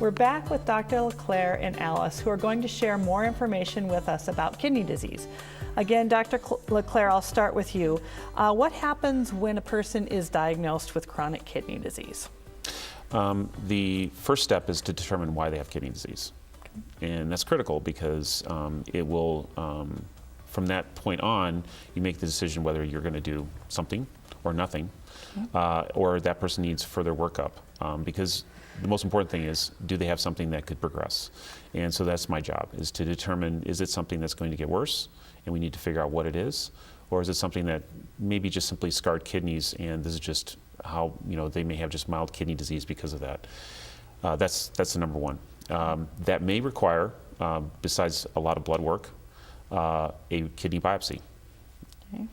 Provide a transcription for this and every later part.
We're back with Dr. LeClaire and Alice, who are going to share more information with us about kidney disease. Again, Dr. LeClaire, I'll start with you. What happens when a person is diagnosed with chronic kidney disease? The first step is to determine why they have kidney disease. And that's critical because it will, from that point on, you make the decision whether you're going to do something or nothing, or that person needs further workup. Because the most important thing is, do they have something that could progress? And so that's my job, is to determine, is it something that's going to get worse and we need to figure out what it is? Or is it something that maybe just simply scarred kidneys and this is just how, they may have just mild kidney disease because of that. That's the number one. That may require, besides a lot of blood work, a kidney biopsy. Okay.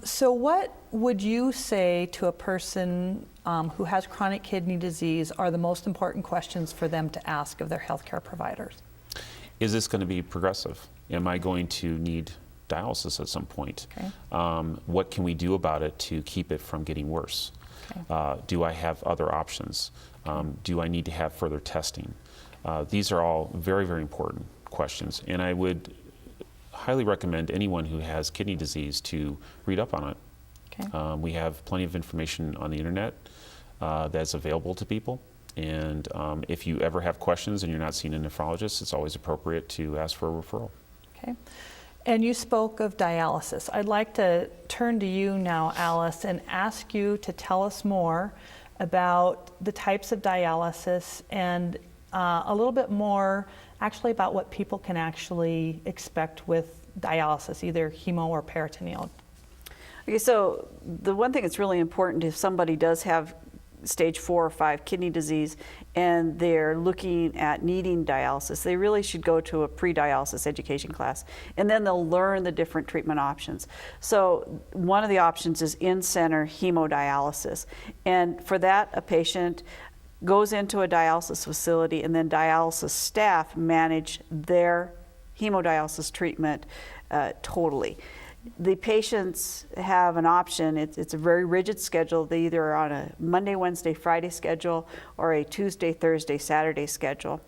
So what would you say to a person who has chronic kidney disease are the most important questions for them to ask of their healthcare providers? Is this going to be progressive? Am I going to need dialysis at some point? Okay. What can we do about it to keep it from getting worse? Okay. Do I have other options? Do I need to have further testing? These are all very, very important questions, and I would highly recommend anyone who has kidney disease to read up on it. Okay. We have plenty of information on the internet that's available to people, and if you ever have questions and you're not seeing a nephrologist, it's always appropriate to ask for a referral. Okay. And you spoke of dialysis. I'd like to turn to you now, Alice, and ask you to tell us more about the types of dialysis and a little bit more actually about what people can actually expect with dialysis, either hemo or peritoneal. Okay, so the one thing that's really important if somebody does have stage 4 or 5 kidney disease and they're looking at needing dialysis, they really should go to a pre-dialysis education class, and then they'll learn the different treatment options. So one of the options is in-center hemodialysis, and for that a patient goes into a dialysis facility and then dialysis staff manage their hemodialysis treatment totally. The patients have an option. It's a very rigid schedule. They either are on a Monday, Wednesday, Friday schedule or a Tuesday, Thursday, Saturday schedule.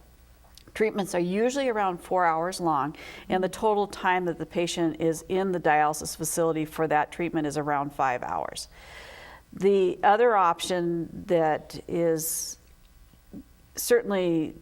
Treatments are usually around 4 hours long, and the total time that the patient is in the dialysis facility for that treatment is around 5 hours. The other option that is certainly,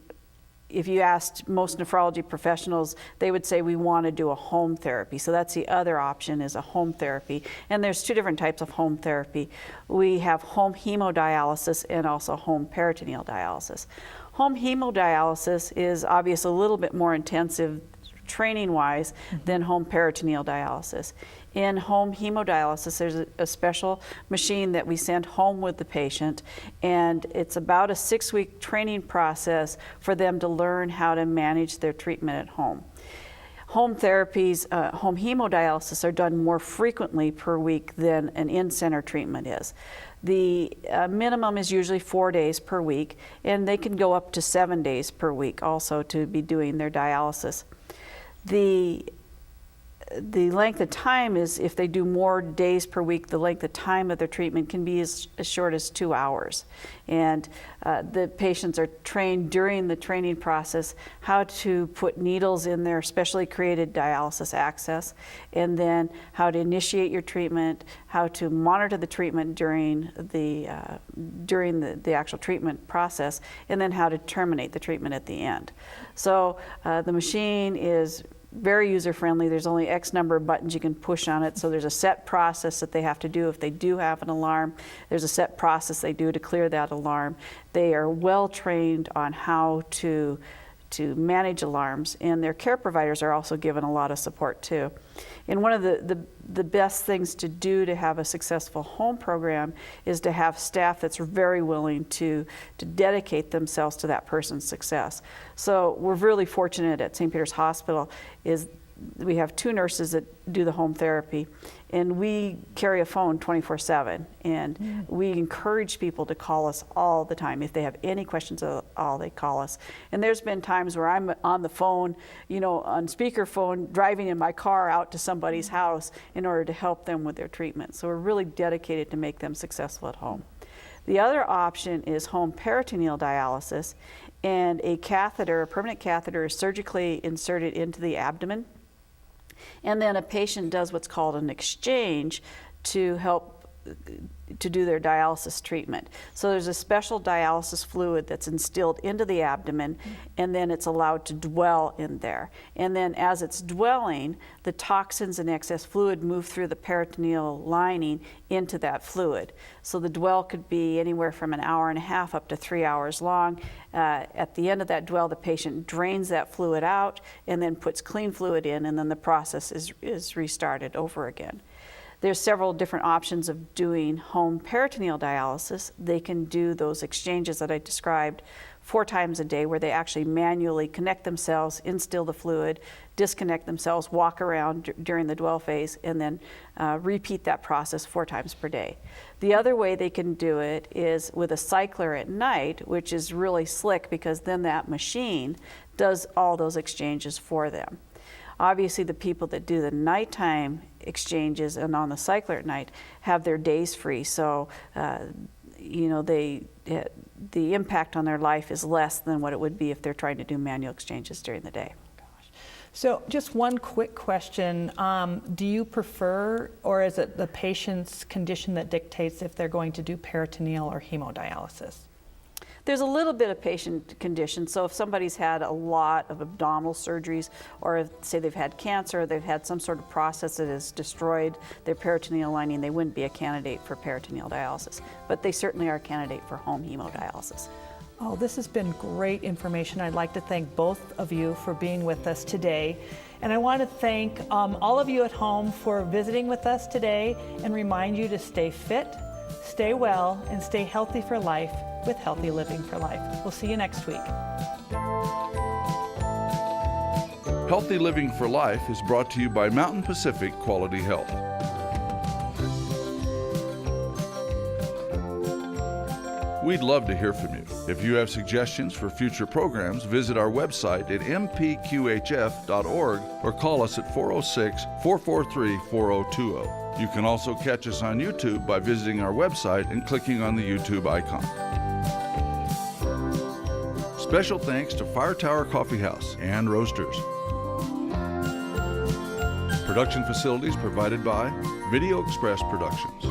if you asked most nephrology professionals, they would say we want to do a home therapy. So that's the other option, is a home therapy. And there's 2 different types of home therapy. We have home hemodialysis and also home peritoneal dialysis. Home hemodialysis is obviously a little bit more intensive training-wise than home peritoneal dialysis. In home hemodialysis, there's a special machine that we send home with the patient, and it's about a 6-week training process for them to learn how to manage their treatment at home. Home therapies, home hemodialysis are done more frequently per week than an in-center treatment is. The minimum is usually 4 days per week, and they can go up to 7 days per week also to be doing their dialysis. The length of time is, if they do more days per week, the length of time of their treatment can be as short as 2 hours. And the patients are trained during the training process how to put needles in their specially created dialysis access, and then how to initiate your treatment, how to monitor the treatment during the actual treatment process, and then how to terminate the treatment at the end. So the machine is very user-friendly. There's only X number of buttons you can push on it, so there's a set process that they have to do if they do have an alarm. There's a set process they do to clear that alarm. They are well trained on how to manage alarms, and their care providers are also given a lot of support too. And one of the best things to do to have a successful home program is to have staff that's very willing to dedicate themselves to that person's success. So we're really fortunate at St. Peter's Hospital is we have 2 nurses that do the home therapy, and we carry a phone 24/7, and we encourage people to call us all the time. If they have any questions at all, they call us. And there's been times where I'm on the phone, on speakerphone, driving in my car out to somebody's house in order to help them with their treatment. So we're really dedicated to make them successful at home. The other option is home peritoneal dialysis, and a catheter, a permanent catheter, is surgically inserted into the abdomen, and then a patient does what's called an exchange to help to do their dialysis treatment. So there's a special dialysis fluid that's instilled into the abdomen, and then it's allowed to dwell in there. And then as it's dwelling, the toxins and excess fluid move through the peritoneal lining into that fluid. So the dwell could be anywhere from an hour and a half up to 3 hours long. At the end of that dwell, the patient drains that fluid out and then puts clean fluid in, and then the process is restarted over again. There's several different options of doing home peritoneal dialysis. They can do those exchanges that I described 4 times a day, where they actually manually connect themselves, instill the fluid, disconnect themselves, walk around during the dwell phase, and then repeat that process 4 times per day. The other way they can do it is with a cycler at night, which is really slick because then that machine does all those exchanges for them. Obviously, the people that do the nighttime exchanges and on the cycler at night have their days free, so you know, the impact on their life is less than what it would be if they're trying to do manual exchanges during the day. So just one quick question. Do you prefer, or is it the patient's condition that dictates if they're going to do peritoneal or hemodialysis? There's a little bit of patient condition. So if somebody's had a lot of abdominal surgeries, or if, say they've had cancer, they've had some sort of process that has destroyed their peritoneal lining, they wouldn't be a candidate for peritoneal dialysis. But they certainly are a candidate for home hemodialysis. Oh, this has been great information. I'd like to thank both of you for being with us today. And I want to thank all of you at home for visiting with us today, and remind you to stay fit, stay well, and stay healthy for life with Healthy Living for Life. We'll see you next week. Healthy Living for Life is brought to you by Mountain Pacific Quality Health. We'd love to hear from you. If you have suggestions for future programs, visit our website at mpqhf.org or call us at 406-443-4020. You can also catch us on YouTube by visiting our website and clicking on the YouTube icon. Special thanks to Fire Tower Coffee House and Roasters. Production facilities provided by Video Express Productions.